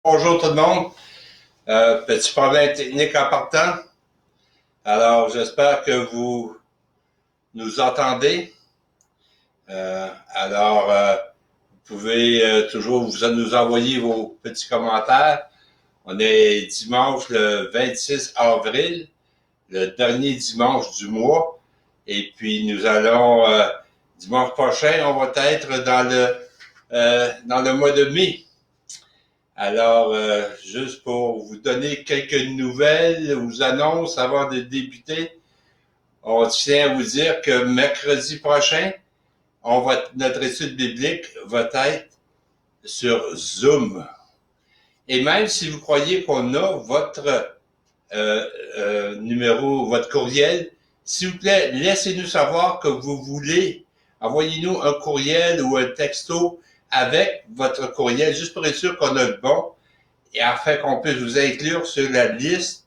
Bonjour tout le monde. Petit problème technique en partant. Alors, j'espère que vous nous entendez. Vous pouvez toujours nous envoyer vos petits commentaires. On est dimanche le 26 avril, le dernier dimanche du mois. Et puis, dimanche prochain, on va être dans le mois de mai. Alors, juste pour vous donner quelques nouvelles, vous annonces avant de débuter, on tient à vous dire que mercredi prochain, notre étude biblique va être sur Zoom. Et même si vous croyez qu'on a votre numéro, votre courriel, s'il vous plaît, laissez-nous savoir que vous voulez. Envoyez-nous un courriel ou un texto avec votre courriel, juste pour être sûr qu'on a le bon, et afin qu'on puisse vous inclure sur la liste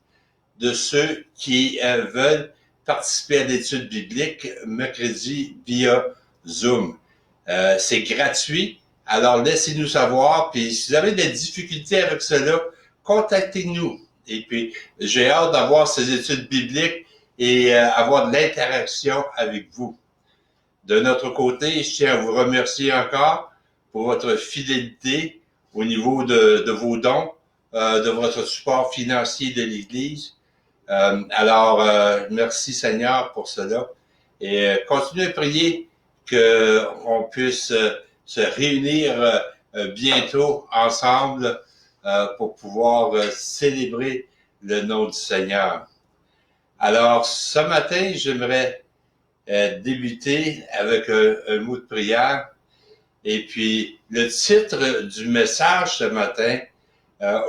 de ceux qui veulent participer à l'étude biblique mercredi via Zoom. C'est gratuit, alors laissez-nous savoir, puis si vous avez des difficultés avec cela, contactez-nous. Et puis, j'ai hâte d'avoir ces études bibliques et avoir de l'interaction avec vous. De notre côté, je tiens à vous remercier encore pour votre fidélité au niveau de vos dons, de votre support financier de l'Église. Merci Seigneur pour cela. Et continuez à prier qu'on puisse se réunir bientôt ensemble pour pouvoir célébrer le nom du Seigneur. Alors, ce matin, j'aimerais débuter avec un mot de prière. Et puis, le titre du message ce matin,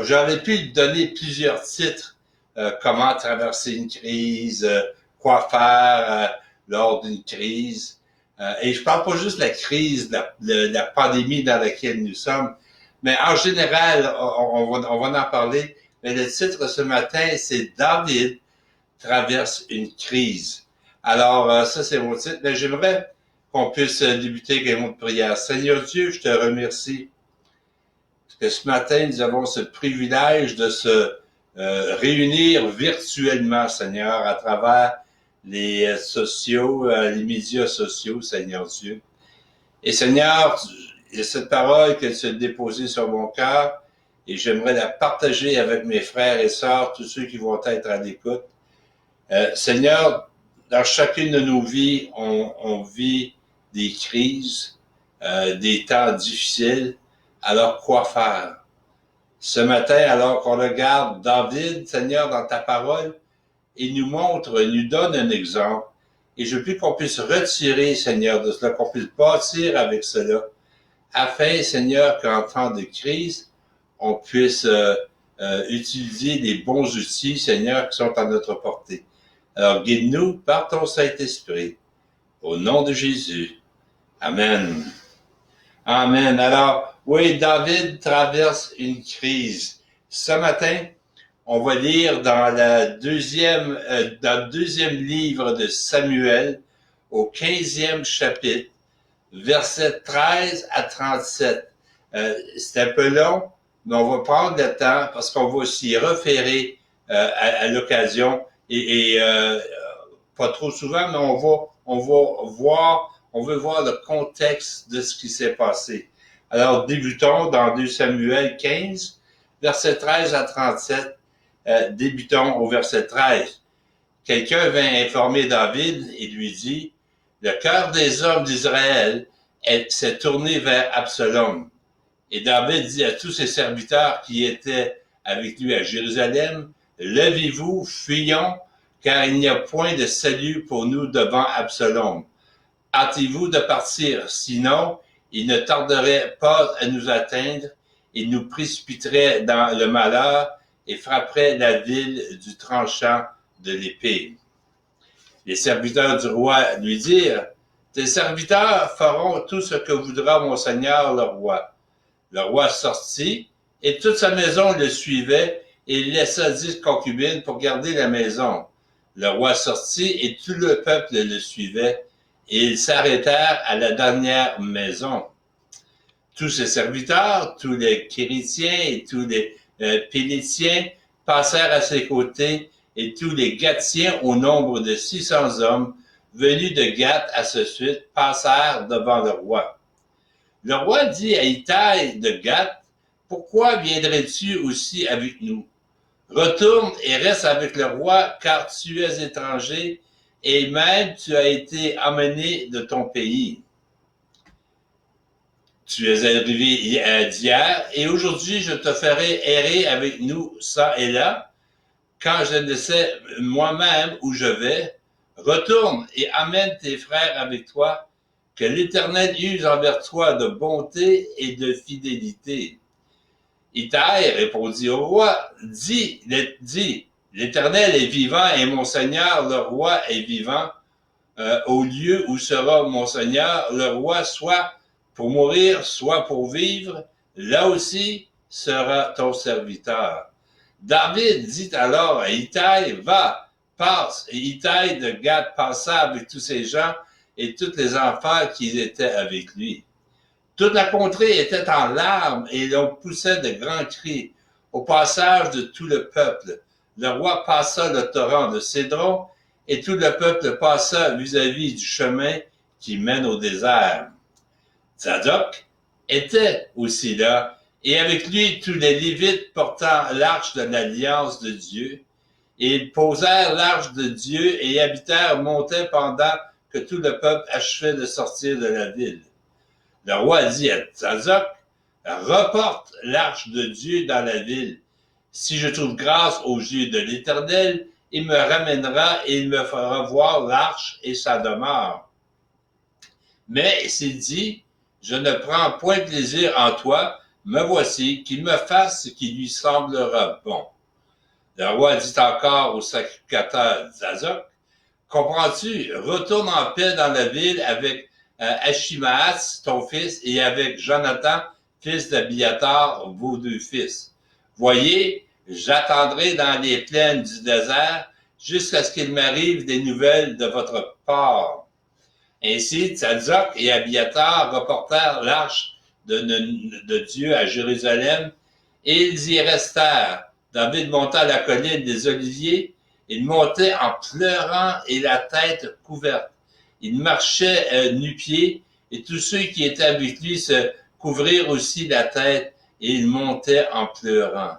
j'aurais pu donner plusieurs titres. Comment traverser une crise, quoi faire lors d'une crise. Et je parle pas juste de la crise, de la pandémie dans laquelle nous sommes, mais en général, on va en parler. Mais le titre ce matin, c'est David traverse une crise. Alors, ça, c'est mon titre. Mais j'aimerais qu'on puisse débuter avec un mot de prière. Seigneur Dieu, je te remercie que ce matin, nous avons ce privilège de se réunir virtuellement, Seigneur, à travers les les médias sociaux, Seigneur Dieu. Et Seigneur, il y a cette parole que tu as déposée sur mon cœur et j'aimerais la partager avec mes frères et sœurs, tous ceux qui vont être à l'écoute. Seigneur, dans chacune de nos vies, on vit des crises, des temps difficiles. Alors, quoi faire? Ce matin, alors qu'on regarde David, Seigneur, dans ta parole, il nous montre, il nous donne un exemple. Et je prie qu'on puisse retirer, Seigneur, de cela, qu'on puisse bâtir avec cela, afin, Seigneur, qu'en temps de crise, on puisse utiliser les bons outils, Seigneur, qui sont à notre portée. Alors, guide-nous par ton Saint-Esprit. Au nom de Jésus. Amen. Amen. Alors, oui, David traverse une crise. Ce matin, on va lire dans le deuxième livre de Samuel, au 15e chapitre, versets 13 à 37. C'est un peu long, mais on va prendre le temps parce qu'on va s'y référer à l'occasion et pas trop souvent, mais on veut voir le contexte de ce qui s'est passé. Alors, débutons dans 2 Samuel 15, versets 13 à 37. Débutons au verset 13. Quelqu'un vint informer David et lui dit, « Le cœur des hommes d'Israël s'est tourné vers Absalom. » Et David dit à tous ses serviteurs qui étaient avec lui à Jérusalem, « Levez-vous, fuyons, car il n'y a point de salut pour nous devant Absalom. Hâtez-vous de partir, sinon il ne tarderait pas à nous atteindre, il nous précipiterait dans le malheur et frapperait la ville du tranchant de l'épée. » Les serviteurs du roi lui dirent, « Tes serviteurs feront tout ce que voudra mon seigneur le roi. » Le roi sortit, et toute sa maison le suivait, et il laissa 10 concubines pour garder la maison. Le roi sortit, et tout le peuple le suivait, et ils s'arrêtèrent à la dernière maison. Tous ses serviteurs, tous les Kérétiens et tous les Pélétiens passèrent à ses côtés, et tous les Gatiens, au nombre de 600 hommes, venus de Gath à ce suite, passèrent devant le roi. Le roi dit à Itai de Gath, « Pourquoi viendrais-tu aussi avec nous? Retourne et reste avec le roi, car tu es étranger, et même tu as été amené de ton pays. Tu es arrivé d'hier, et aujourd'hui je te ferai errer avec nous ça et là, quand je ne sais moi-même où je vais. Retourne et amène tes frères avec toi, que l'Éternel use envers toi de bonté et de fidélité. » Itai répondit au roi, dis, l'Éternel est vivant et mon Seigneur, le roi, est vivant. Au lieu où sera mon Seigneur, le roi, soit pour mourir, soit pour vivre, là aussi sera ton serviteur. David dit alors à Itai, va, passe. Et Itai de Gath passa avec tous ces gens et tous les enfants qui étaient avec lui. Toute la contrée était en larmes et l'on poussait de grands cris au passage de tout le peuple. Le roi passa le torrent de Cédron et tout le peuple passa vis-à-vis du chemin qui mène au désert. Zadok était aussi là, et avec lui tous les Lévites portant l'arche de l'alliance de Dieu. Et ils posèrent l'arche de Dieu et habitèrent, montaient pendant que tout le peuple achevait de sortir de la ville. Le roi dit à Zadok, reporte l'arche de Dieu dans la ville. Si je trouve grâce aux yeux de l'Éternel, il me ramènera et il me fera voir l'arche et sa demeure. Mais s'il dit, je ne prends point plaisir en toi, me voici, qu'il me fasse ce qui lui semblera bon. Le roi dit encore au sacrificateur Zadok, comprends-tu, retourne en paix dans la ville avec Achimaas, ton fils, et avec Jonathan, fils d'Abiatar, vos deux fils. Voyez, j'attendrai dans les plaines du désert jusqu'à ce qu'il m'arrive des nouvelles de votre part. Ainsi, Tzadok et Abiatar reportèrent l'arche de Dieu à Jérusalem, et ils y restèrent. David monta la colline des Oliviers, il montait en pleurant et la tête couverte. Il marchait nu-pieds, et tous ceux qui étaient avec lui se couvrirent aussi la tête, et il montait en pleurant.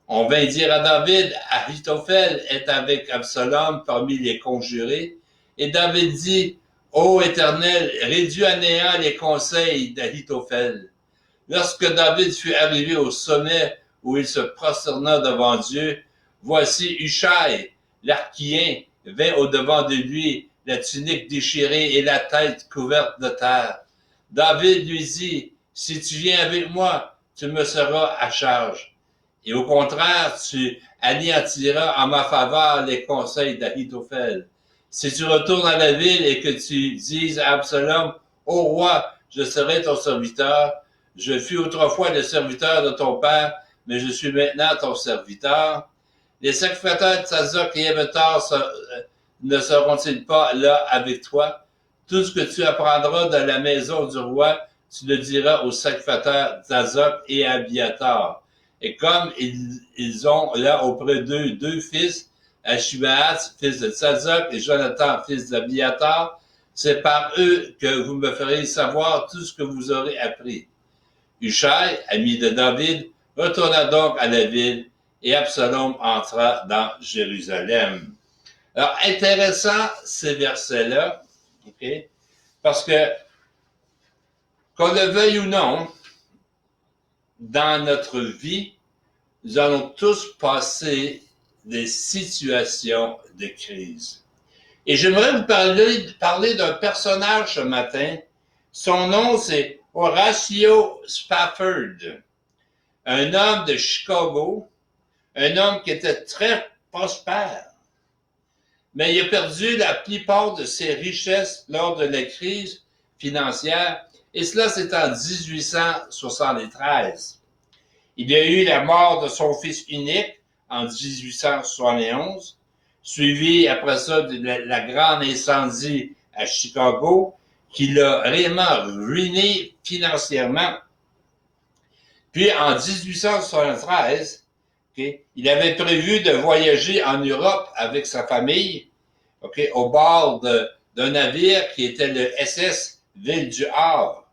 On vint dire à David, Ahitophel est avec Absalom parmi les conjurés, et David dit, Ô Éternel, réduis à néant les conseils d'Ahitophel. Lorsque David fut arrivé au sommet où il se prosterna devant Dieu, voici Hushai, l'Archien, vint au-devant de lui, la tunique déchirée et la tête couverte de terre. David lui dit, si tu viens avec moi, tu me seras à charge. Et au contraire, tu anéantiras en ma faveur les conseils d'Ahitophel. Si tu retournes à la ville et que tu dises à Absalom, ô roi, je serai ton serviteur, je fus autrefois le serviteur de ton père, mais je suis maintenant ton serviteur. Les sacrificateurs de Tzadok et Abiatar ne seront-ils pas là avec toi? Tout ce que tu apprendras dans la maison du roi, tu le diras aux sacrificateurs Tzadok et Abiatar. Et comme ils ont là auprès d'eux deux fils, Achimaas, fils de Tzadok, et Jonathan, fils d'Abiatar, c'est par eux que vous me ferez savoir tout ce que vous aurez appris. Hushai, ami de David, retourna donc à la ville, et Absalom entra dans Jérusalem. Alors, intéressant ces versets-là, okay? Parce que, qu'on le veuille ou non, dans notre vie, nous allons tous passer des situations de crise. Et j'aimerais vous parler d'un personnage ce matin. Son nom, c'est Horatio Spafford, un homme de Chicago, un homme qui était très prospère, mais il a perdu la plupart de ses richesses lors de la crise financière, et cela c'est en 1873. Il y a eu la mort de son fils unique en 1871, suivi après ça de la grande incendie à Chicago, qui l'a réellement ruiné financièrement. Puis en 1873, okay, il avait prévu de voyager en Europe avec sa famille, okay, au bord d'un navire qui était le SS Ville du Havre.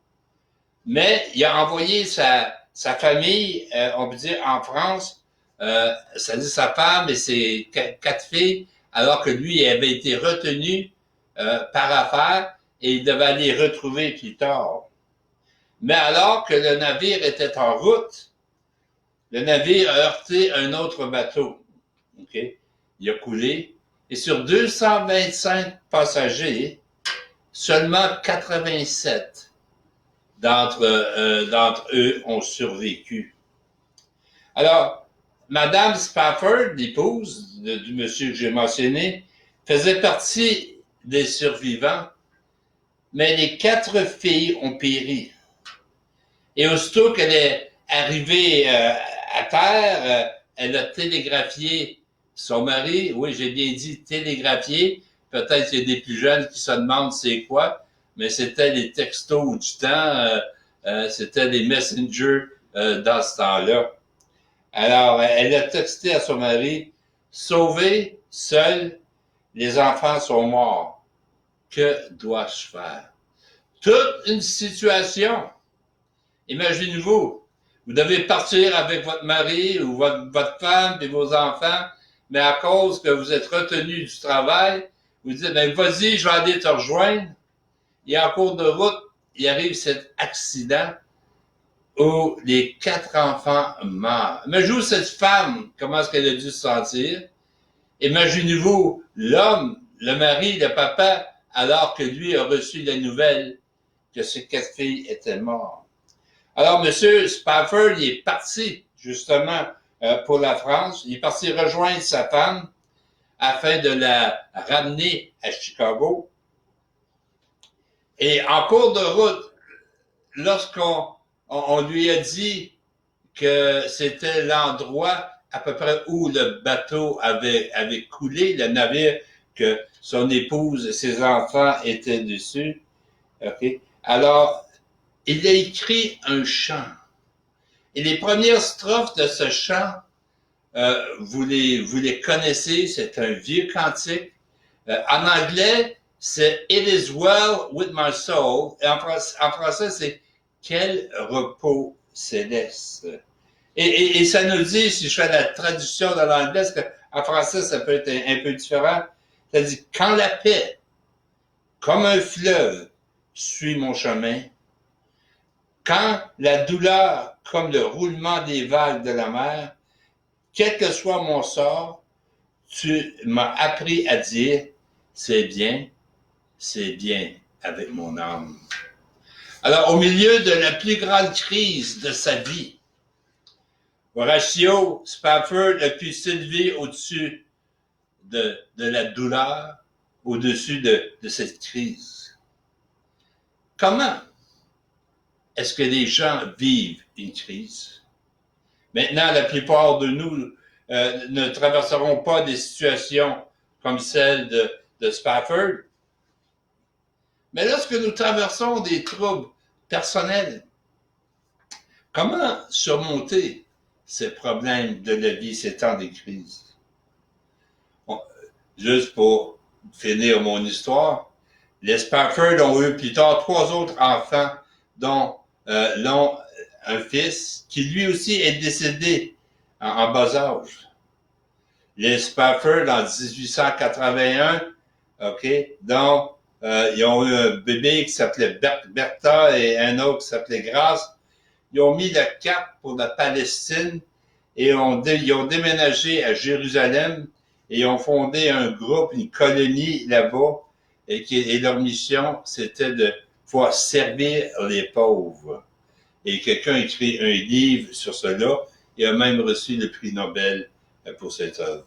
Mais il a envoyé sa famille, on peut dire en France, c'est-à-dire sa femme et ses quatre filles, alors que lui avait été retenu par affaire et il devait aller retrouver plus tard. Mais alors que le navire était en route, le navire a heurté un autre bateau. Okay? Il a coulé. Et sur 225 passagers, seulement 87 d'entre eux ont survécu. Alors, Madame Spafford, l'épouse du monsieur que j'ai mentionné, faisait partie des survivants, mais les 4 filles ont péri. Et aussitôt qu'elle est arrivée à terre, elle a télégraphié son mari. Oui, j'ai bien dit télégraphié. Peut-être qu'il y a des plus jeunes qui se demandent c'est quoi, mais c'était les textos du temps, c'était les messengers dans ce temps-là. Alors, elle a texté à son mari, sauvé, seul, les enfants sont morts. Que dois-je faire? Toute une situation. Imaginez-vous, vous devez partir avec votre mari ou votre femme et vos enfants, mais à cause que vous êtes retenu du travail, vous dites, ben vas-y, je vais aller te rejoindre. Et en cours de route, il arrive cet accident où les 4 enfants meurent. Imaginez-vous cette femme, comment est-ce qu'elle a dû se sentir. Imaginez-vous l'homme, le mari, le papa, alors que lui a reçu la nouvelle que ses 4 filles étaient mortes. Alors, M. Spafford, il est parti, justement, pour la France. Il est parti rejoindre sa femme afin de la ramener à Chicago. Et en cours de route, lorsqu'on lui a dit que c'était l'endroit à peu près où le bateau avait coulé, le navire que son épouse et ses enfants étaient dessus, okay? Alors, il a écrit un chant. Et les premières strophes de ce chant, vous les connaissez, c'est un vieux cantique. En anglais, c'est It is well with my soul. Et en français, c'est Quel repos céleste. Et ça nous dit, si je fais la traduction de l'anglais, parce qu'en français, ça peut être un peu différent, ça dit quand la paix, comme un fleuve, suit mon chemin, quand la douleur, comme le roulement des vagues de la mer, quel que soit mon sort, tu m'as appris à dire, c'est bien avec mon âme. Alors, au milieu de la plus grande crise de sa vie, Horatio Spafford a pu s'élever au-dessus de la douleur, au-dessus de cette crise. Comment est-ce que les gens vivent une crise? Maintenant, la plupart de nous ne traverseront pas des situations comme celle de Spafford. Mais lorsque nous traversons des troubles personnels, comment surmonter ces problèmes de la vie, ces temps de crise? Bon, juste pour finir mon histoire, les Spafford ont eu plus tard 3 autres enfants, dont l'un un fils qui lui aussi est décédé en bas âge. Les Spafford en 1881, OK, donc ils ont eu un bébé qui s'appelait Bertha et un autre qui s'appelait Grace. Ils ont mis le cap pour la Palestine et ils ont déménagé à Jérusalem et ils ont fondé un groupe, une colonie là-bas et leur mission, c'était de pouvoir servir les pauvres. Et quelqu'un a écrit un livre sur cela et a même reçu le prix Nobel pour cette œuvre.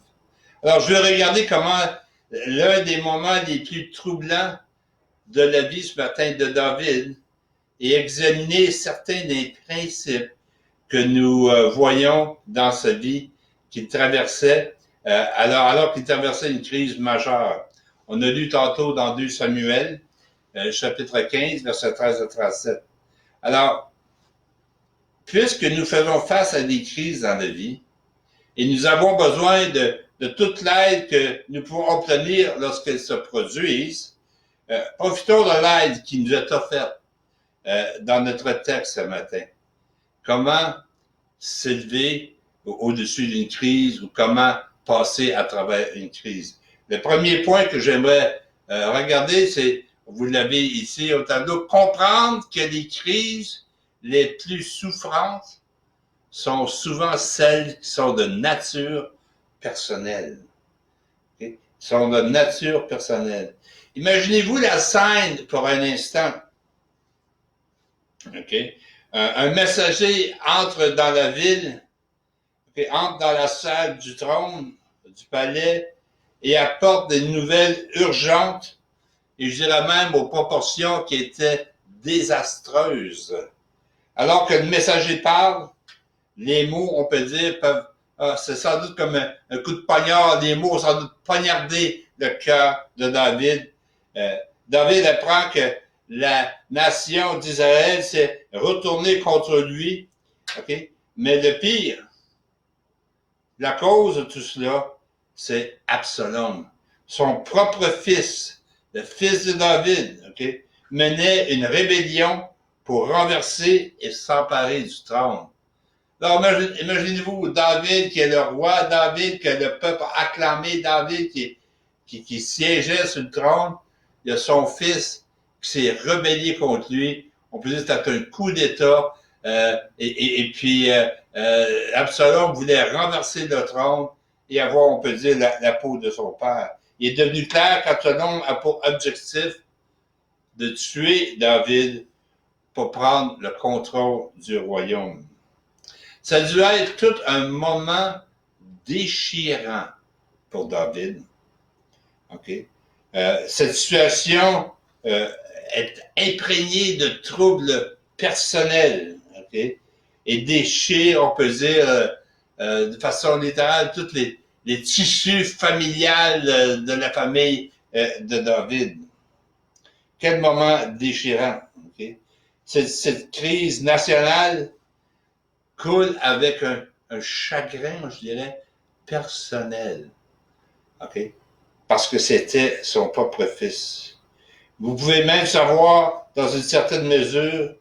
Alors, je vais regarder comment l'un des moments les plus troublants de la vie ce matin de David et examiner certains des principes que nous voyons dans sa vie qu'il traversait, alors qu'il traversait une crise majeure. On a lu tantôt dans 2 Samuel, chapitre 15, versets 13 à 37. Alors, puisque nous faisons face à des crises dans la vie, et nous avons besoin de toute l'aide que nous pouvons obtenir lorsqu'elles se produisent, profitons de l'aide qui nous est offerte dans notre texte ce matin. Comment s'élever au-dessus d'une crise ou comment passer à travers une crise. Le premier point que j'aimerais regarder, c'est, vous l'avez ici au tableau, comprendre que les crises les plus souffrantes sont souvent celles qui sont de nature personnelle. Okay? Sont de nature personnelle. Imaginez-vous la scène pour un instant. Okay? Un messager entre dans la ville, okay, entre dans la salle du trône, du palais, et apporte des nouvelles urgentes, et je dirais même aux proportions qui étaient désastreuses. Alors que le messager parle, les mots, on peut dire, peuvent, c'est sans doute comme un coup de poignard, les mots ont sans doute poignardé le cœur de David. David apprend que la nation d'Israël s'est retournée contre lui. Okay? Mais le pire, la cause de tout cela, c'est Absalom. Son propre fils, le fils de David, okay, menait une rébellion pour renverser et s'emparer du trône. Alors, imaginez-vous David qui est le roi, David que le peuple a acclamé, David qui siégeait sur le trône. Il y a son fils qui s'est rebellé contre lui. On peut dire que c'était un coup d'État. Et puis, Absalom voulait renverser le trône et avoir, on peut dire, la peau de son père. Il est devenu clair qu'Absalom a pour objectif de tuer David pour prendre le contrôle du royaume. Ça a dû être tout un moment déchirant pour David. Okay? Cette situation est imprégnée de troubles personnels, okay? Et déchire, on peut dire, de façon littérale, tous les tissus familiales de la famille de David. Quel moment déchirant. Okay? Cette crise nationale coule avec un chagrin, je dirais, personnel. OK? Parce que c'était son propre fils. Vous pouvez même savoir, dans une certaine mesure,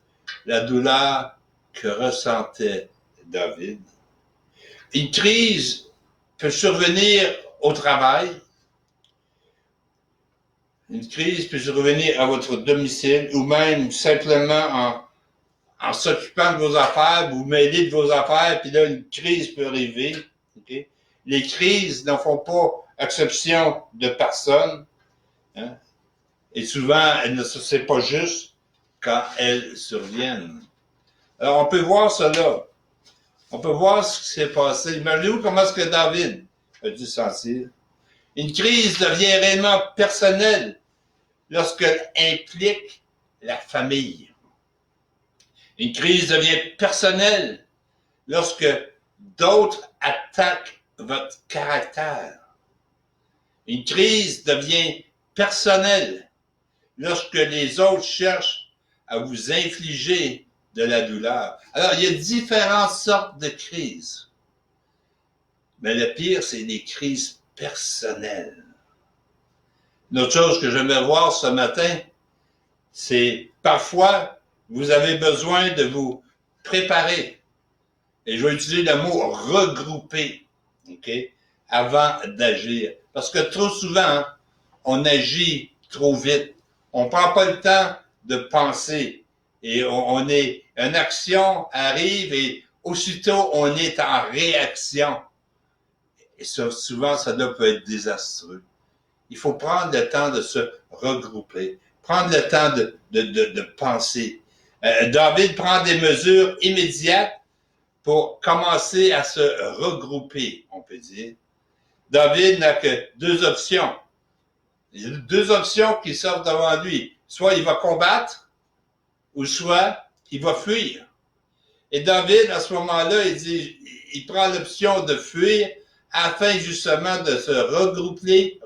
la douleur que ressentait David. Une crise peut survenir au travail. Une crise peut survenir à votre domicile ou même simplement en s'occupant de vos affaires, vous mêlez de vos affaires, puis là, une crise peut arriver. Okay? Les crises n'en font pas exception de personne. Hein? Et souvent, c'est pas juste quand elles surviennent. Alors, on peut voir cela. On peut voir ce qui s'est passé. Imaginez-vous comment est-ce que David a dû sentir. Une crise devient réellement personnelle lorsqu'elle implique la famille. Une crise devient personnelle lorsque d'autres attaquent votre caractère. Une crise devient personnelle lorsque les autres cherchent à vous infliger de la douleur. Alors, il y a différentes sortes de crises. Mais le pire, c'est les crises personnelles. Une autre chose que j'aimerais voir ce matin, c'est parfois, vous avez besoin de vous préparer. Et je vais utiliser le mot regrouper, OK, avant d'agir. Parce que trop souvent, on agit trop vite. On ne prend pas le temps de penser. Et une action arrive et aussitôt, on est en réaction. Et ça, souvent, ça peut être désastreux. Il faut prendre le temps de se regrouper, prendre le temps de penser. David prend des mesures immédiates pour commencer à se regrouper, on peut dire. David n'a que deux options. Il y a deux options qui sortent devant lui. Soit il va combattre, ou soit il va fuir. Et David, à ce moment-là, il prend l'option de fuir afin justement de se regrouper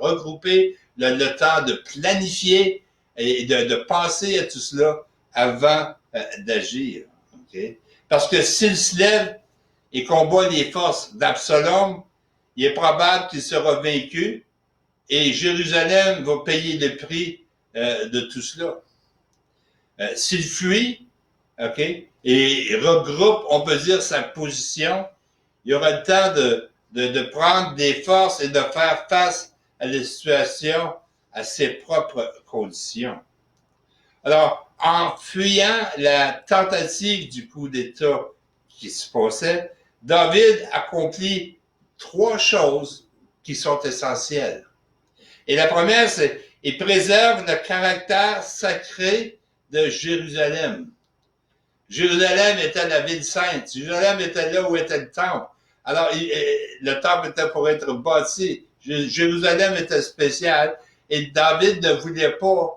le temps de planifier et de penser à tout cela avant d'agir. Okay? Parce que s'il se lève et combat les forces d'Absalom, il est probable qu'il sera vaincu et Jérusalem va payer le prix de tout cela. S'il fuit, OK, et regroupe, on peut dire, sa position, il aura le temps de prendre des forces et de faire face à la situation, à ses propres conditions. Alors, en fuyant la tentative du coup d'État qui se passait, David accomplit 3 choses qui sont essentielles. Et la première, c'est qu'il préserve le caractère sacré de Jérusalem. Jérusalem était la ville sainte. Jérusalem était là où était le temple. Alors, le temple était pour être bâti. Jérusalem était spécial. Et David ne voulait pas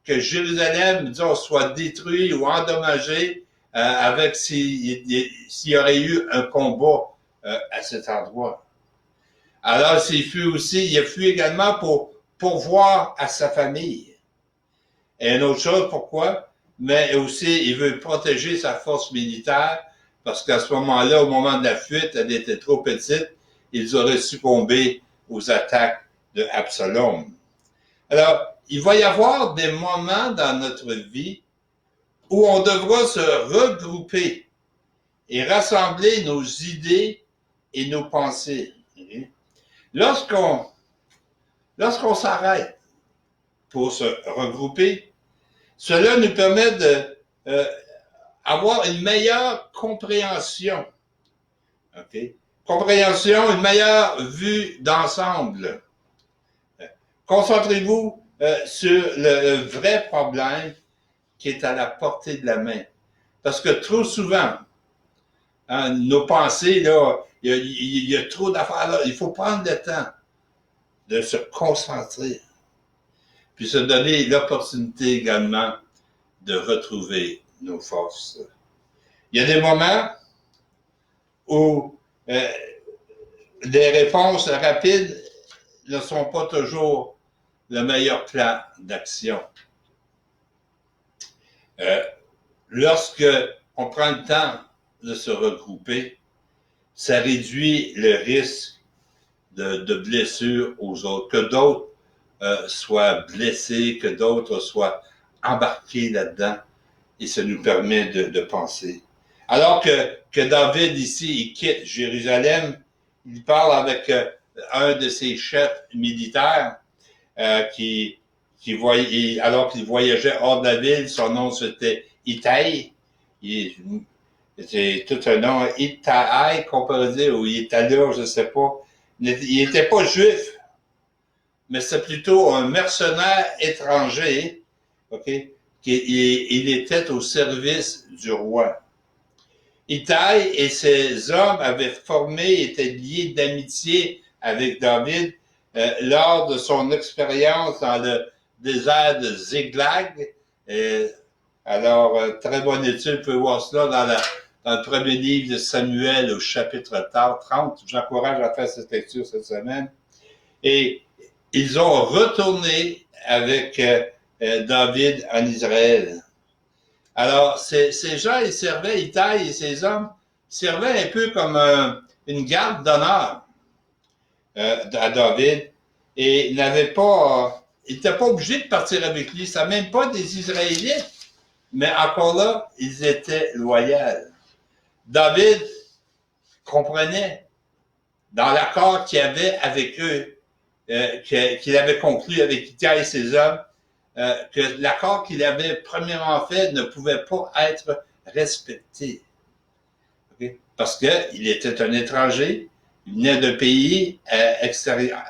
que Jérusalem, disons, soit détruit ou endommagé avec s'il y aurait eu un combat à cet endroit. Alors, il a fui également pour pourvoir à sa famille. Et une autre chose, pourquoi? Mais aussi, il veut protéger sa force militaire parce qu'à ce moment-là, au moment de la fuite, elle était trop petite. Ils auraient succombé aux attaques de Absalom. Alors, il va y avoir des moments dans notre vie où on devra se regrouper et rassembler nos idées et nos pensées. Lorsqu'on s'arrête pour se regrouper, cela nous permet d'avoir une meilleure compréhension. Okay? Compréhension, une meilleure vue d'ensemble. Concentrez-vous sur le vrai problème qui est à la portée de la main. Parce que trop souvent, hein, nos pensées, là, il y a trop d'affaires là. Il faut prendre le temps de se concentrer, puis se donner l'opportunité également de retrouver nos forces. Il y a des moments où les réponses rapides ne sont pas toujours le meilleur plan d'action. Lorsque on prend le temps de se regrouper, ça réduit le risque de blessures aux autres, que d'autres soient blessés, que d'autres soient embarqués là-dedans, et ça nous permet de penser. Alors que David ici, il quitte Jérusalem, il parle avec un de ses chefs militaires alors qu'il voyageait hors de la ville, son nom c'était Ittai. C'est tout un nom, Ittai, qu'on peut dire, ou Italur, je ne sais pas. Il n'était pas juif, mais c'est plutôt un mercenaire étranger, OK? Il était au service du roi. Ittai et ses hommes avaient étaient liés d'amitié avec David lors de son expérience dans le désert de Ziklag. Alors, très bonne étude, vous pouvez voir cela dans le premier livre de Samuel au chapitre 30. J'encourage à faire cette lecture cette semaine. Et ils ont retourné avec David en Israël. Alors, ces gens, ils servaient, Ittai et ses hommes, servaient un peu comme une garde d'honneur à David et n'avaient pas, ils n'étaient pas obligés de partir avec lui. Ça même pas des Israélites, mais encore là, ils étaient loyaux. David comprenait dans l'accord qu'il y avait avec eux, qu'il avait conclu avec Ittai et ses hommes, que l'accord qu'il avait premièrement fait ne pouvait pas être respecté. Okay? Parce qu'il était un étranger, il venait d'un pays extérieur,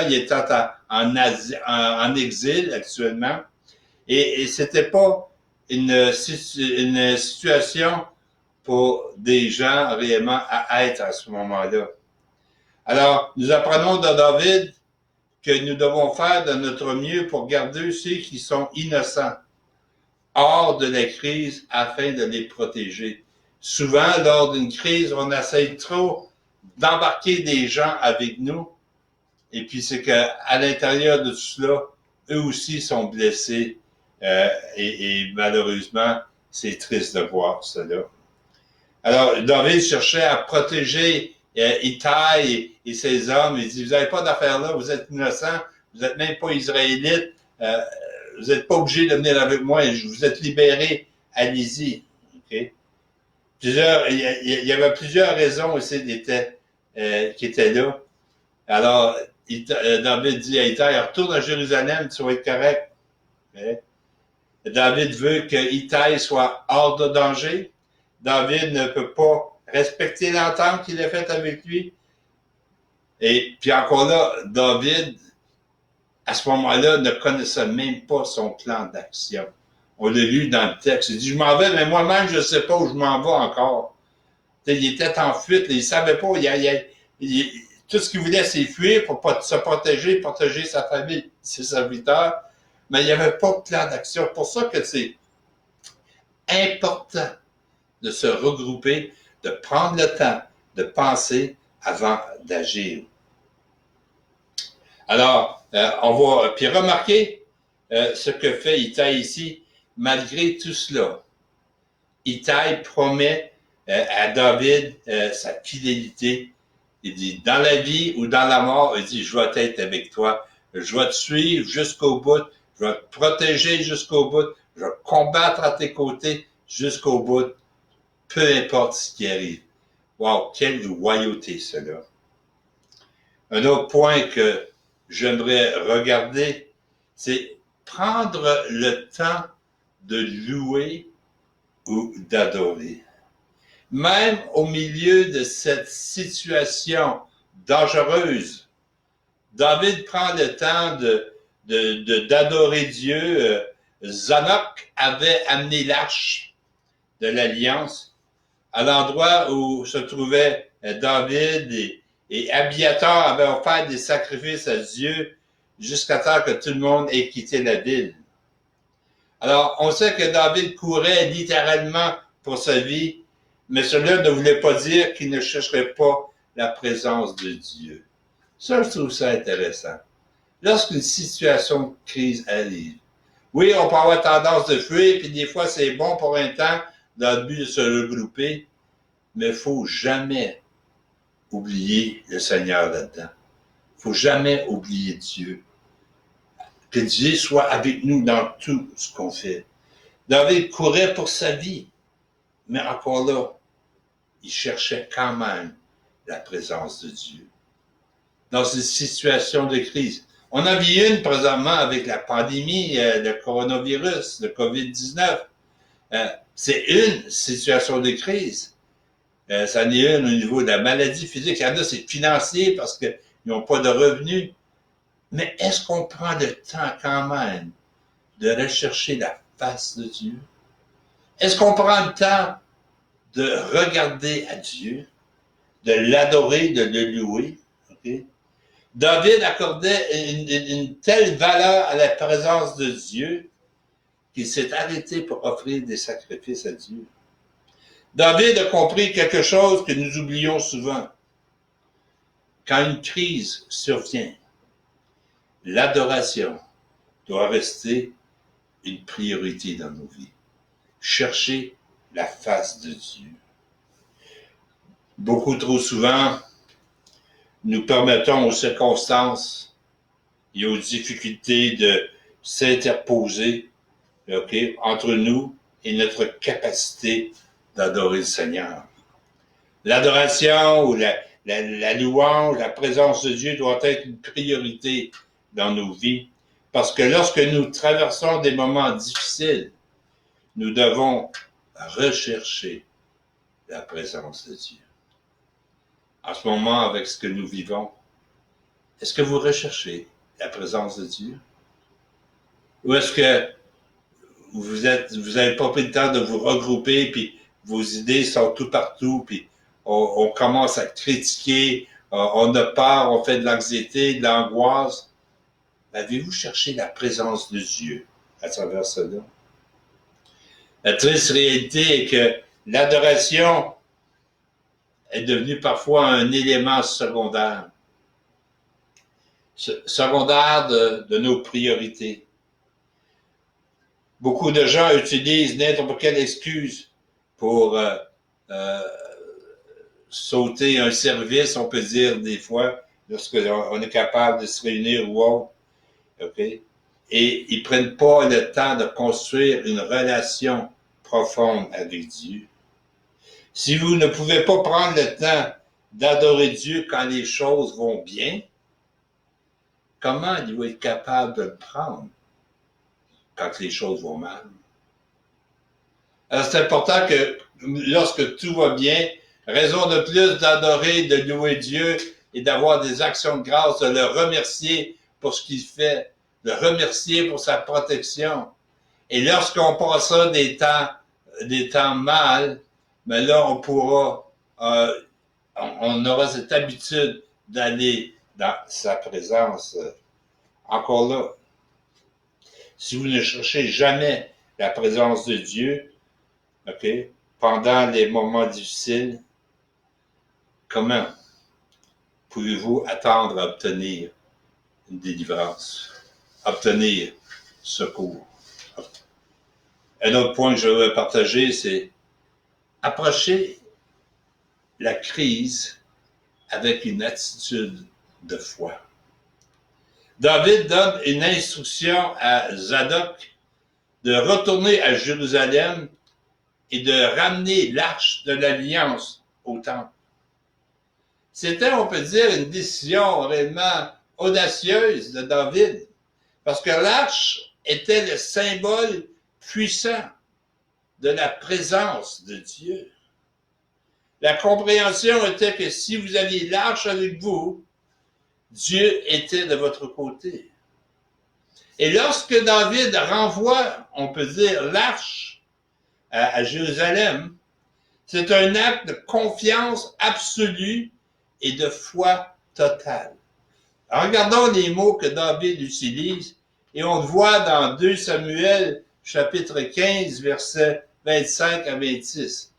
il était en exil actuellement, et c'était pas une situation pour des gens réellement à être à ce moment-là. Alors, nous apprenons de David que nous devons faire de notre mieux pour garder ceux qui sont innocents hors de la crise afin de les protéger. Souvent, lors d'une crise, on essaye trop d'embarquer des gens avec nous, et puis c'est qu'à l'intérieur de tout cela, eux aussi sont blessés, et malheureusement, c'est triste de voir cela. Alors, David cherchait à protéger Itai et ses hommes. Il dit, vous n'avez pas d'affaires là, vous êtes innocents, vous n'êtes même pas israélites, vous n'êtes pas obligés de venir avec moi, vous êtes libérés, allez-y. Okay? Il y avait plusieurs raisons aussi qui étaient là. Alors, David dit à Itai, retourne à Jérusalem, tu vas être correct. Okay? David veut que Itai soit hors de danger. David ne peut pas respecter l'entente qu'il a faite avec lui. Et puis encore là, David, à ce moment-là, ne connaissait même pas son plan d'action. On l'a lu dans le texte. Il dit, je m'en vais, mais moi-même, je ne sais pas où je m'en vais encore. Il était en fuite, il ne savait pas. Tout ce qu'il voulait, c'est fuir pour se protéger sa famille, ses serviteurs. Mais il n'y avait pas de plan d'action. C'est pour ça que c'est important de se regrouper, de prendre le temps de penser avant d'agir. Alors, on va puis remarquer ce que fait Itai ici. Malgré tout cela, Itai promet à David sa fidélité. Il dit, dans la vie ou dans la mort, il dit, je vais être avec toi, je vais te suivre jusqu'au bout, je vais te protéger jusqu'au bout, je vais combattre à tes côtés jusqu'au bout, peu importe ce qui arrive. Wow, quelle loyauté cela. Un autre point que j'aimerais regarder, c'est prendre le temps de louer ou d'adorer. Même au milieu de cette situation dangereuse, David prend le temps d'adorer Dieu. Zadok avait amené l'arche de l'Alliance à l'endroit où se trouvait David et Abiathar avait offert des sacrifices à Dieu jusqu'à temps que tout le monde ait quitté la ville. Alors, on sait que David courait littéralement pour sa vie, mais cela ne voulait pas dire qu'il ne chercherait pas la présence de Dieu. Ça, je trouve ça intéressant. Lorsqu'une situation de crise arrive, oui, on peut avoir tendance de fuir, puis des fois, c'est bon pour un temps dans le but de se regrouper, mais il ne faut jamais oublier le Seigneur là-dedans. Il ne faut jamais oublier Dieu. Que Dieu soit avec nous dans tout ce qu'on fait. David courait pour sa vie, mais encore là, il cherchait quand même la présence de Dieu. Dans une situation de crise. On en vit une présentement avec la pandémie, le coronavirus, le COVID-19. C'est une situation de crise. Ça en est une au niveau de la maladie physique. Il y en a, c'est financier parce qu'ils n'ont pas de revenus. Mais est-ce qu'on prend le temps quand même de rechercher la face de Dieu? Est-ce qu'on prend le temps de regarder à Dieu, de l'adorer, de le louer? Okay? David accordait une telle valeur à la présence de Dieu qu'il s'est arrêté pour offrir des sacrifices à Dieu. David a compris quelque chose que nous oublions souvent. Quand une crise survient, l'adoration doit rester une priorité dans nos vies. Chercher la face de Dieu. Beaucoup trop souvent, nous permettons aux circonstances et aux difficultés de s'interposer entre nous et notre capacité d'adorer le Seigneur. L'adoration ou la louange, la présence de Dieu doit être une priorité dans nos vies parce que lorsque nous traversons des moments difficiles, nous devons rechercher la présence de Dieu. En ce moment, avec ce que nous vivons, est-ce que vous recherchez la présence de Dieu? Ou est-ce que vous n'avez pas pris le temps de vous regrouper, puis vos idées sont tout partout, puis on commence à critiquer, on a peur, on fait de l'anxiété, de l'angoisse. Avez-vous cherché la présence de Dieu à travers cela? La triste réalité est que l'adoration est devenue parfois un élément secondaire. Secondaire de nos priorités. Beaucoup de gens utilisent n'importe quelle excuse pour euh, sauter un service, on peut dire des fois, lorsqu'on est capable de se réunir ou autre. OK? Et ils ne prennent pas le temps de construire une relation profonde avec Dieu. Si vous ne pouvez pas prendre le temps d'adorer Dieu quand les choses vont bien, comment il va être capable de le prendre quand les choses vont mal? Alors, c'est important que lorsque tout va bien, raison de plus d'adorer, de louer Dieu et d'avoir des actions de grâce, de le remercier pour ce qu'il fait, de le remercier pour sa protection. Et lorsqu'on passera des temps mal, mais là, on pourra, on aura cette habitude d'aller dans sa présence. Encore là, si vous ne cherchez jamais la présence de Dieu, OK, pendant les moments difficiles, comment pouvez-vous attendre à obtenir une délivrance, obtenir secours? Un autre point que je veux partager, c'est approcher la crise avec une attitude de foi. David donne une instruction à Zadok de retourner à Jérusalem et de ramener l'arche de l'Alliance au temple. C'était, on peut dire, une décision réellement audacieuse de David, parce que l'arche était le symbole puissant de la présence de Dieu. La compréhension était que si vous aviez l'arche avec vous, Dieu était de votre côté. Et lorsque David renvoie, on peut dire, l'arche à Jérusalem, c'est un acte de confiance absolue et de foi totale. Alors, regardons les mots que David utilise, et on le voit dans 2 Samuel, chapitre 15, versets 25 à 26.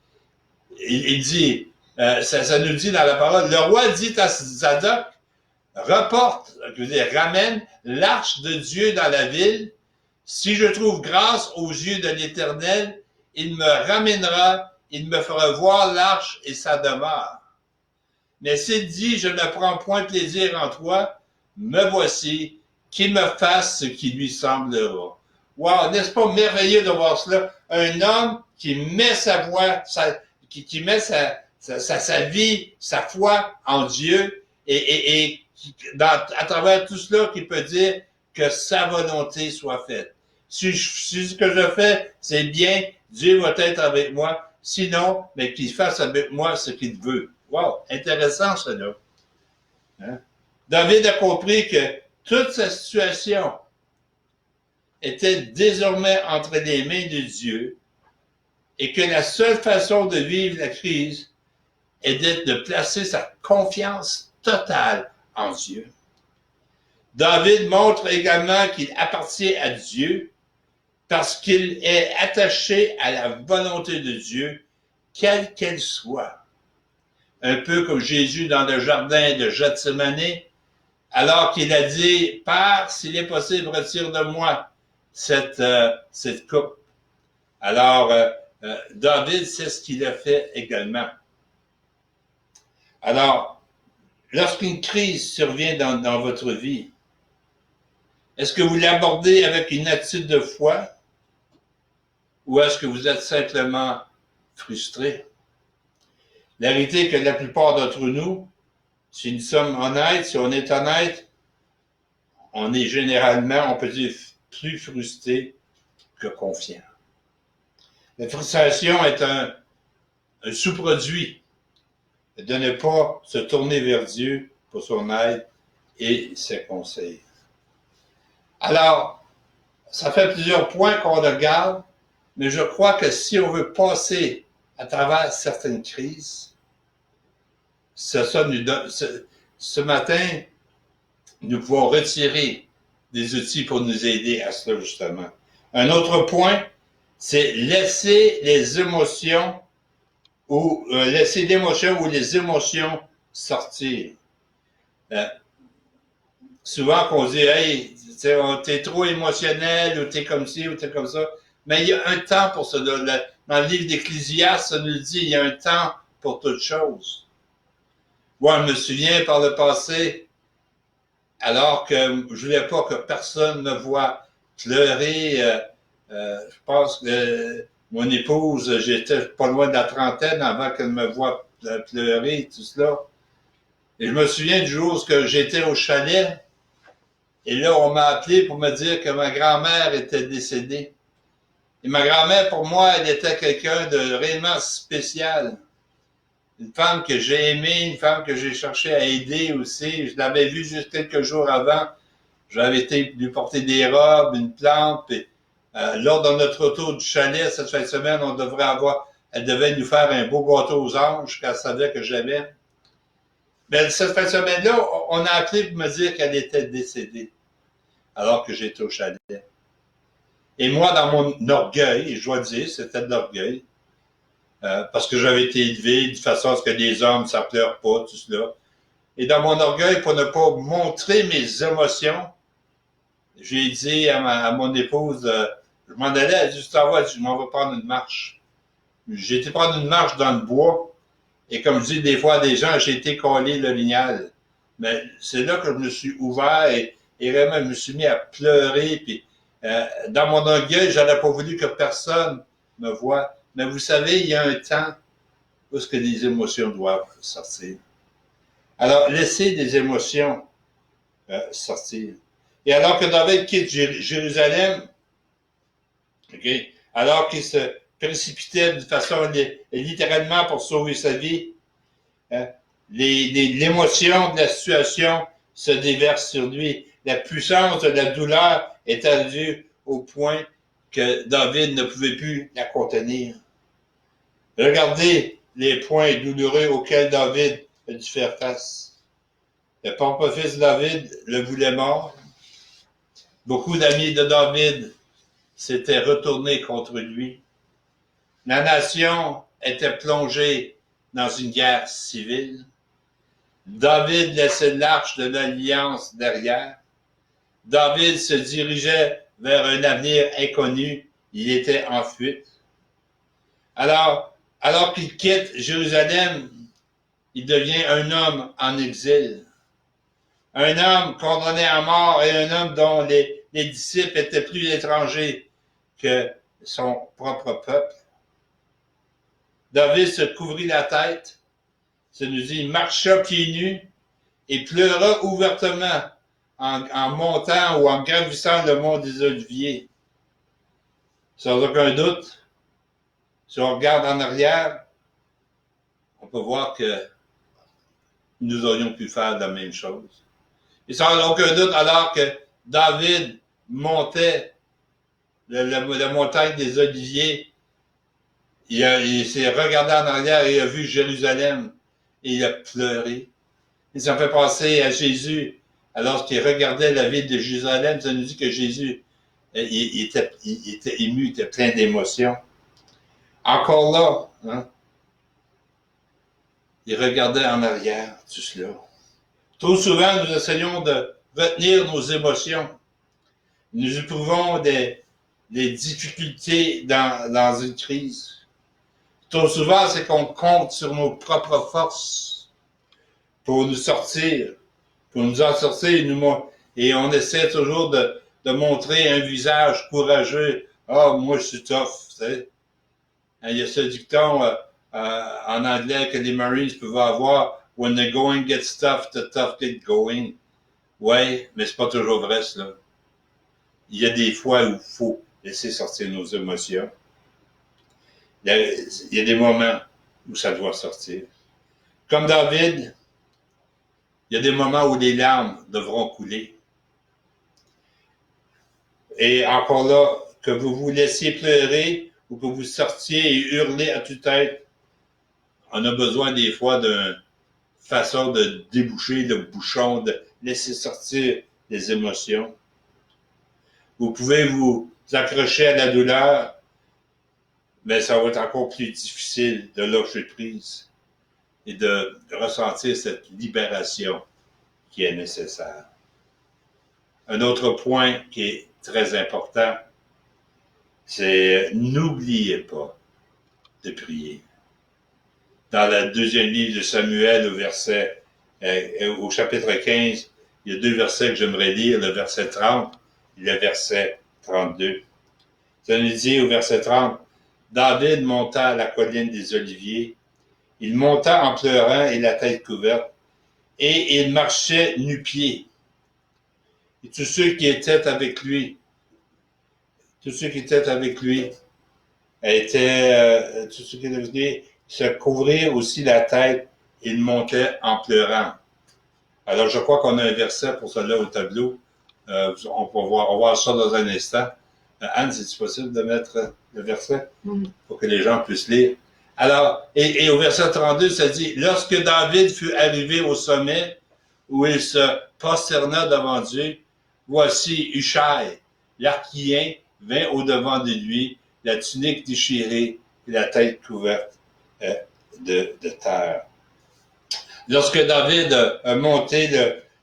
Il dit, ça nous dit dans la parole, le roi dit à Zadok, ramène l'arche de Dieu dans la ville. Si je trouve grâce aux yeux de l'Éternel, il me ramènera, il me fera voir l'arche et sa demeure. Mais s'il dit, je ne prends point plaisir en toi, me voici, qu'il me fasse ce qui lui semblera. Wow, n'est-ce pas merveilleux de voir cela? Un homme qui met sa voix, qui met sa vie, sa foi en Dieu, et à travers tout cela, qui peut dire que sa volonté soit faite. Si ce que je fais, c'est bien, Dieu va être avec moi. Sinon, mais qu'il fasse avec moi ce qu'il veut. Wow, intéressant cela. Hein? David a compris que toute sa situation était désormais entre les mains de Dieu et que la seule façon de vivre la crise était de placer sa confiance totale en Dieu. David montre également qu'il appartient à Dieu parce qu'il est attaché à la volonté de Dieu, quelle qu'elle soit. Un peu comme Jésus dans le jardin de Gethsémani, alors qu'il a dit, Père, s'il est possible, retire de moi cette coupe. Alors, David, c'est ce qu'il a fait également. Alors, lorsqu'une crise survient dans votre vie, est-ce que vous l'abordez avec une attitude de foi ou est-ce que vous êtes simplement frustré? La réalité est que la plupart d'entre nous, si nous sommes honnêtes, si on est honnête, on est généralement, on peut dire, plus frustré que confiant. La frustration est un sous-produit de ne pas se tourner vers Dieu pour son aide et ses conseils. Alors, ça fait plusieurs points qu'on regarde, mais je crois que si on veut passer à travers certaines crises, ce matin, nous pouvons retirer des outils pour nous aider à cela, justement. Un autre point, c'est laisser les émotions ou les émotions sortir. Souvent qu'on dit, hey, t'es trop émotionnel, ou t'es comme ci, ou t'es comme ça. Mais il y a un temps pour cela. dans le livre d'Ecclésiaste, ça nous dit, il y a un temps pour toute chose. Moi, je me souviens par le passé, alors que je voulais pas que personne me voie pleurer, je pense que mon épouse, j'étais pas loin de la trentaine avant qu'elle me voie pleurer, tout cela. Et je me souviens du jour où j'étais au chalet, et là, on m'a appelé pour me dire que ma grand-mère était décédée. Et ma grand-mère, pour moi, elle était quelqu'un de réellement spécial. Une femme que j'ai aimée, une femme que j'ai cherché à aider aussi. Je l'avais vue juste quelques jours avant. J'avais été lui porter des robes, une plante. Puis, lors de notre retour du chalet, cette fin de semaine, elle devait nous faire un beau gâteau aux anges qu'elle savait que j'aimais. Mais cette fin de semaine-là, on a appelé pour me dire qu'elle était décédée, alors que j'étais au chalet. Et moi, dans mon orgueil, je dois dire, c'était de l'orgueil, parce que j'avais été élevé de façon à ce que les hommes, ça pleure pas, tout cela. Et dans mon orgueil, pour ne pas montrer mes émotions, j'ai dit à mon épouse, je m'en allais, elle dit, je m'en vais prendre une marche. J'ai été prendre une marche dans le bois, et comme je dis des fois à des gens, j'ai été collé l'orignal. Mais c'est là que je me suis ouvert et vraiment, je me suis mis à pleurer, puis dans mon orgueil, j'aurais pas voulu que personne me voie. Mais vous savez, il y a un temps où ce que les émotions doivent sortir. Alors, laissez des émotions sortir. Et alors que David quitte Jérusalem, okay, alors qu'il se précipitait de façon littéralement pour sauver sa vie, hein, l'émotion de la situation se déverse sur lui. La puissance de la douleur est arrivée au point que David ne pouvait plus la contenir. Regardez les points douloureux auxquels David a dû faire face. Le propre fils David le voulait mort. Beaucoup d'amis de David s'étaient retournés contre lui. La nation était plongée dans une guerre civile. David laissait l'arche de l'alliance derrière. David se dirigeait vers un avenir inconnu. Il était en fuite. Alors qu'il quitte Jérusalem, il devient un homme en exil. Un homme condamné à mort et un homme dont les disciples étaient plus étrangers que son propre peuple. David se couvrit la tête, ça nous dit, marcha pieds nus et pleura ouvertement en montant ou en gravissant le mont des Oliviers. Sans aucun doute, si on regarde en arrière, on peut voir que nous aurions pu faire la même chose. Et sans aucun doute, alors que David montait la montagne des Oliviers, il s'est regardé en arrière et il a vu Jérusalem et il a pleuré. Et ça me fait penser à Jésus, alors qu'il regardait la ville de Jérusalem, ça nous dit que Jésus, il était ému, il était plein d'émotions. Encore là, hein, il regardait en arrière, tout cela. Trop souvent, nous essayons de retenir nos émotions. Nous éprouvons des difficultés dans une crise. Trop souvent, c'est qu'on compte sur nos propres forces pour nous sortir, pour nous en sortir, et on essaie toujours de montrer un visage courageux. Ah, moi, je suis tough, tu sais. Il y a ce dicton en anglais que les Marines peuvent avoir. When the going gets tough, the tough get going. Ouais, mais c'est pas toujours vrai, cela. Il y a des fois où il faut laisser sortir nos émotions. Il y a des moments où ça doit sortir. Comme David, il y a des moments où les larmes devront couler. Et encore là, que vous vous laissiez pleurer ou que vous sortiez et hurler à tue-tête, on a besoin des fois d'une façon de déboucher le bouchon, de laisser sortir les émotions. Vous pouvez vous accrocher à la douleur, mais ça va être encore plus difficile de lâcher prise et de ressentir cette libération qui est nécessaire. Un autre point qui est très important, c'est n'oubliez pas. de prier. Dans le deuxième livre de Samuel, au chapitre 15, il y a 2 versets que j'aimerais lire, le verset 30 et le verset 32. Ça nous dit au verset 30, David monta à la colline des Oliviers. Il monta en pleurant et la tête couverte, et il marchait nu-pieds. Et tous ceux qui étaient avec lui, tous ceux qui étaient avec lui, se couvrirent aussi la tête, et il montait en pleurant. Alors, je crois qu'on a un verset pour cela au tableau. On va voir ça dans un instant. Anne, c'est possible de mettre le verset pour que les gens puissent lire? Alors, et au verset 32, ça dit, lorsque David fut arrivé au sommet où il se prosterna devant Dieu, voici Hushai, l'Archien, vint au-devant de lui, la tunique déchirée et la tête couverte de terre. Lorsque David a monté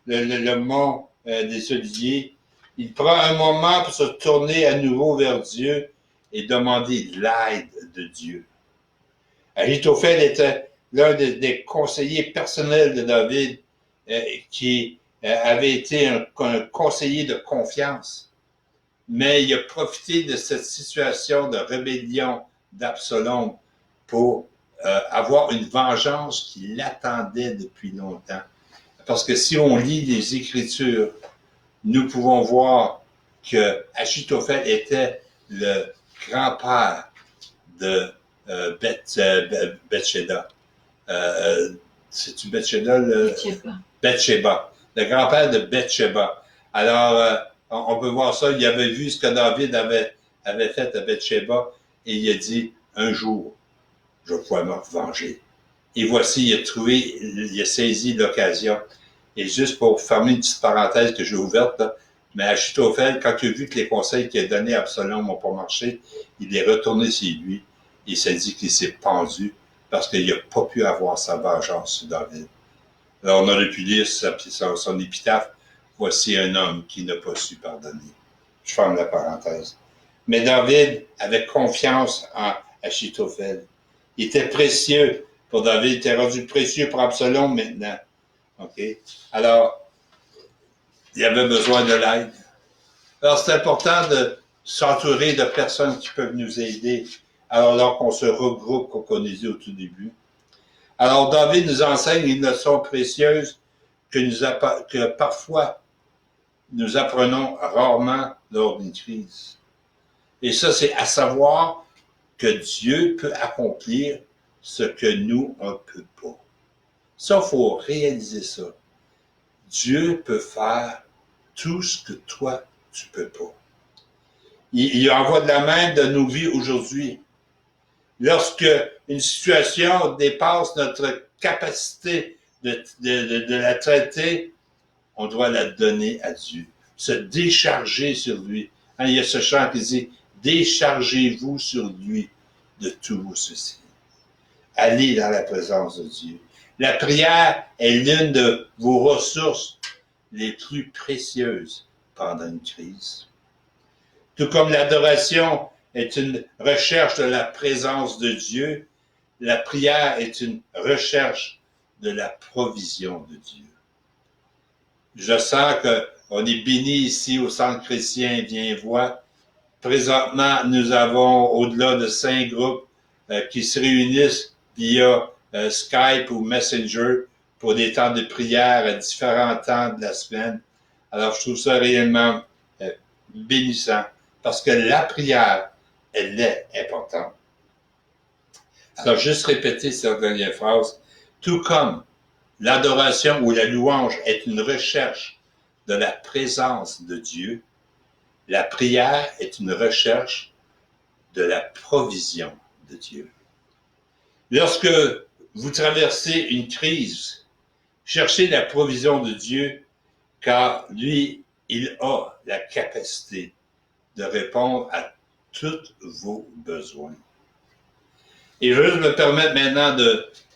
le mont des Oliviers, il prend un moment pour se tourner à nouveau vers Dieu et demander l'aide de Dieu. Ahitophel était l'un des conseillers personnels de David qui avait été un conseiller de confiance. Mais il a profité de cette situation de rébellion d'Absalom pour avoir une vengeance qui l'attendait depuis longtemps. Parce que si on lit les Écritures, nous pouvons voir que Ahitophel était le grand-père de Bathsheba. C'est-tu Bathsheba? Bathsheba. Le grand-père de Bathsheba. Alors, on peut voir ça. Il avait vu ce que David avait fait à Bathsheba et il a dit, un jour, je vais pouvoir me venger. Et voici, il a saisi l'occasion. Et juste pour fermer une petite parenthèse que j'ai ouverte, là, mais Ahitophel, quand il a vu que les conseils qu'il a donnés à Absalom n'ont pas marché, il est retourné chez lui. Il s'est dit qu'il s'est pendu parce qu'il n'a pas pu avoir sa vengeance sur David. Alors, on aurait pu lire son épitaphe. Voici un homme qui n'a pas su pardonner. Je ferme la parenthèse. Mais David avait confiance en Ahitophel. Il était précieux pour David. Il était rendu précieux pour Absalom maintenant. OK? Alors, il avait besoin de l'aide. Alors, c'est important de s'entourer de personnes qui peuvent nous aider. Alors qu'on se regroupe, comme on disait au tout début. Alors, David nous enseigne une leçon précieuse que parfois nous apprenons rarement lors d'une crise. Et ça, c'est à savoir que Dieu peut accomplir ce que nous, on ne peut pas. Ça, il faut réaliser ça. Dieu peut faire tout ce que toi, tu ne peux pas. Il envoie de la main de nos vies aujourd'hui. Lorsque une situation dépasse notre capacité de la traiter, on doit la donner à Dieu. Se décharger sur lui. Hein, il y a ce chant qui dit « Déchargez-vous sur lui de tous vos soucis. » Allez dans la présence de Dieu. La prière est l'une de vos ressources les plus précieuses pendant une crise. Tout comme l'adoration est une recherche de la présence de Dieu, la prière est une recherche de la provision de Dieu. Je sens qu'on est béni ici au Centre chrétien Viens-Vois. Présentement, nous avons au-delà de 5 groupes qui se réunissent via Skype ou Messenger pour des temps de prière à différents temps de la semaine. Alors, je trouve ça réellement bénissant parce que la prière, elle est importante. Alors, juste répéter cette dernière phrase. Tout comme l'adoration ou la louange est une recherche de la présence de Dieu, la prière est une recherche de la provision de Dieu. Lorsque vous traversez une crise, cherchez la provision de Dieu, car lui, il a la capacité de répondre à tous vos besoins. Et je vais me permettre maintenant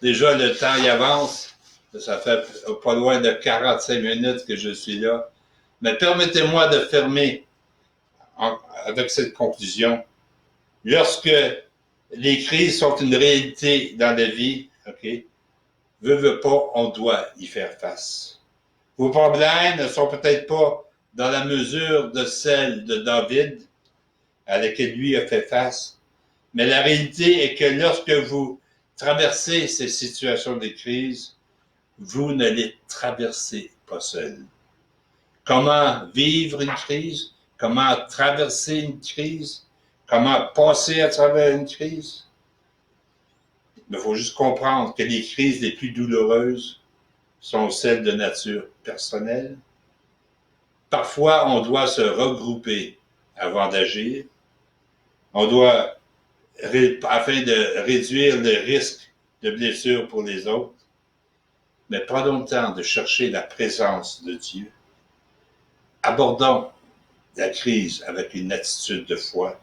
déjà le temps y avance, ça fait pas loin de 45 minutes que je suis là, mais permettez-moi de fermer avec cette conclusion. Lorsque les crises sont une réalité dans la vie, OK? Veut pas, on doit y faire face. Vos problèmes ne sont peut-être pas dans la mesure de celle de David, à laquelle lui a fait face, mais la réalité est que lorsque vous traversez ces situations de crise, vous ne les traversez pas seul. Comment vivre une crise? Comment traverser une crise? Comment passer à travers une crise? Il faut juste comprendre que les crises les plus douloureuses sont celles de nature personnelle. Parfois, on doit se regrouper avant d'agir. On doit, afin de réduire le risque de blessure pour les autres. Mais prenons le temps de chercher la présence de Dieu. Abordons la crise avec une attitude de foi.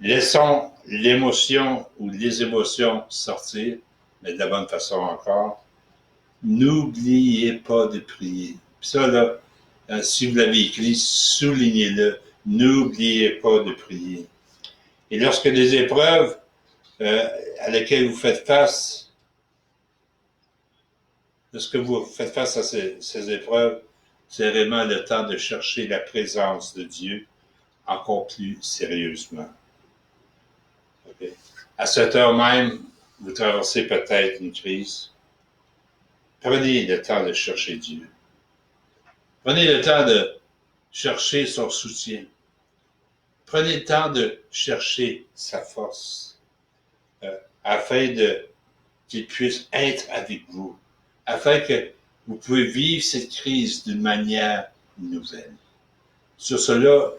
Laissons l'émotion ou les émotions sortir, mais de la bonne façon encore. N'oubliez pas de prier. Puis ça, là, si vous l'avez écrit, soulignez-le. N'oubliez pas de prier. Et lorsque les épreuves à lesquelles vous faites face, lorsque vous faites face à ces épreuves, c'est vraiment le temps de chercher la présence de Dieu encore plus sérieusement. Okay. À cette heure même, vous traversez peut-être une crise. Prenez le temps de chercher Dieu. Prenez le temps de chercher son soutien. Prenez le temps de chercher sa force afin qu'il puisse être avec vous, afin que vous puissiez vivre cette crise d'une manière nouvelle. Sur cela,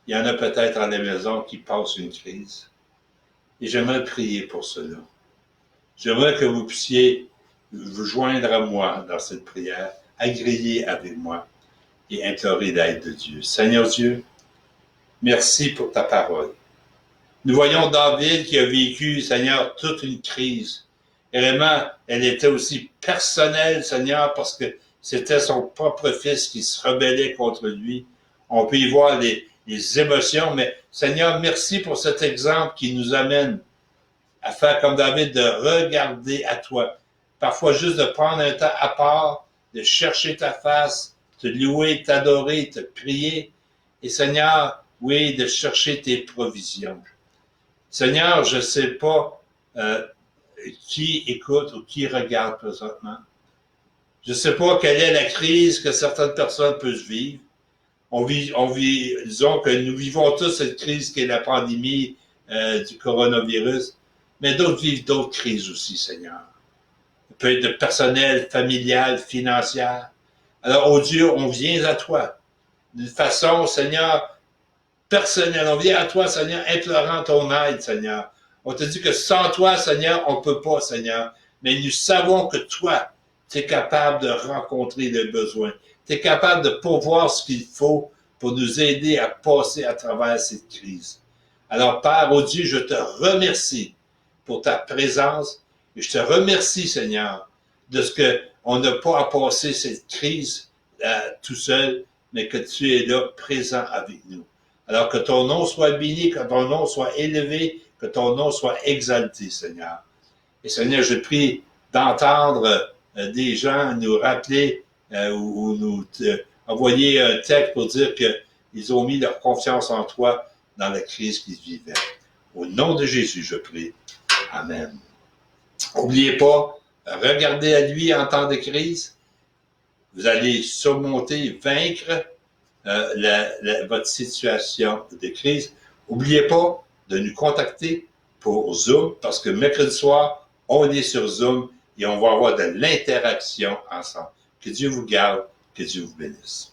il y en a peut-être à la maison qui passent une crise. Et j'aimerais prier pour cela. J'aimerais que vous puissiez vous joindre à moi dans cette prière, agréer avec moi et implorer l'aide de Dieu. Seigneur Dieu, merci pour ta parole. Nous voyons David qui a vécu, Seigneur, toute une crise. Et vraiment, elle était aussi personnelle, Seigneur, parce que c'était son propre fils qui se rebellait contre lui. On peut y voir les émotions, mais Seigneur, merci pour cet exemple qui nous amène à faire comme David, de regarder à toi. Parfois, juste de prendre un temps à part, de chercher ta face, te louer, t'adorer, te prier. Et Seigneur, oui, de chercher tes provisions. Seigneur, je ne sais pas qui écoute ou qui regarde présentement. Je ne sais pas quelle est la crise que certaines personnes peuvent vivre. Disons que nous vivons tous cette crise qui est la pandémie du coronavirus, mais d'autres vivent d'autres crises aussi, Seigneur. Ça peut être de personnel, familial, financière. Alors, oh Dieu, on vient à toi d'une façon, Seigneur, personnelle. On vient à toi, Seigneur, implorant ton aide, Seigneur. On te dit que sans toi, Seigneur, on ne peut pas, Seigneur. Mais nous savons que toi, tu es capable de rencontrer les besoins. Tu es capable de pourvoir ce qu'il faut pour nous aider à passer à travers cette crise. Alors, Père, oh Dieu, je te remercie pour ta présence et je te remercie, Seigneur, de ce qu'on n'a pas à passer cette crise tout seul, mais que tu es là, présent avec nous. Alors que ton nom soit béni, que ton nom soit élevé, que ton nom soit exalté, Seigneur. Et Seigneur, je prie d'entendre des gens nous rappeler ou nous envoyer un texte pour dire qu'ils ont mis leur confiance en toi dans la crise qu'ils vivaient. Au nom de Jésus, je prie. Amen. N'oubliez pas, regardez à lui en temps de crise. Vous allez surmonter, vaincre votre situation de crise. N'oubliez pas de nous contacter pour Zoom, parce que mercredi soir, on est sur Zoom et on va avoir de l'interaction ensemble. Que Dieu vous garde, que Dieu vous bénisse.